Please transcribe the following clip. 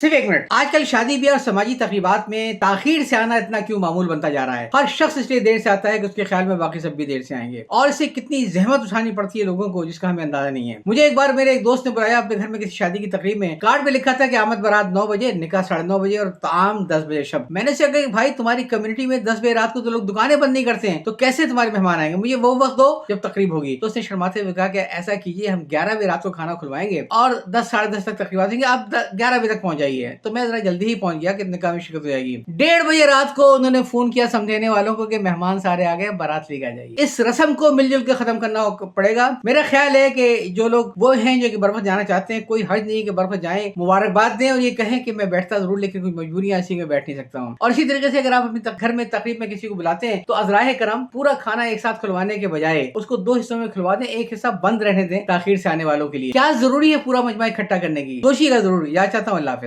सिर्फ एक मिनट। आजकल शादी ब्याह और समाजी तकरीबात में ताखीर से आना इतना क्यों मामूल बनता जा रहा है। हर शख्स इसलिए देर से आता है कि उसके ख्याल में बाकी सब भी देर से आएंगे और इससे कितनी जहमत उठानी पड़ती है लोगों को जिसका हमें अंदाजा नहीं है। मुझे एक बार मेरे एक दोस्त ने बुलाया अपने घर में किसी शादी की तकरीब में। कार्ड पे लिखा था कि आमद बारात 9 बजे, निकाह 9:30 बजे और ताम 10 बजे शब। मैंने से कहा कि भाई तुम्हारी कम्युनिटी में 10 बजे रात को तो लोग दुकानें बंद नहीं करते हैं, तो कैसे तुम्हारे मेहमान आएंगे, मुझे वो वक्त दो जब तकरीब होगी। तो उसने शर्माते हुए कहा कि ऐसा कीजिए, हम 11 बजे रात को खाना खुलवाएंगे और 10 साढ़े 10 तक तकरीब आ जाएंगे, आप 11 बजे तक पहुंच जाइए। तो मैं जल्दी ही पहुंच गया कि निकाह में शिरकत हो जाएगी। 1:30 बजे रात को उन्होंने फोन किया समझाने वालों को कि मेहमान सारे आ गए, बारात लेकर जाइए। इस रस्म को मिलजुल के खत्म करना पड़ेगा। मेरा ख्याल है कि जो लोग वो हैं जो कि बर्फत जाना चाहते हैं, कोई हर्ज नहीं कि बर्फत जाएं, मुबारकबाद दें और ये कहें कि मैं बैठता जरूर लेकिन कोई मजबूरियां ऐसी मैं बैठ नहीं सकता हूँ। और इसी तरीके से अगर आप अपने घर में तकरीब में किसी को बुलाते हैं तो अजराए करम पूरा खाना एक साथ खुलवाने के बजाय उसको 2 हिस्सों में खुलवा दें, एक हिस्सा बंद रहने दें ताखीर से आने वालों के लिए। क्या जरूरी है पूरा मजमा इकट्ठा करने की? सोचिएगा जरूर। याद चाहता हूँ। अल्लाह हाफिज़।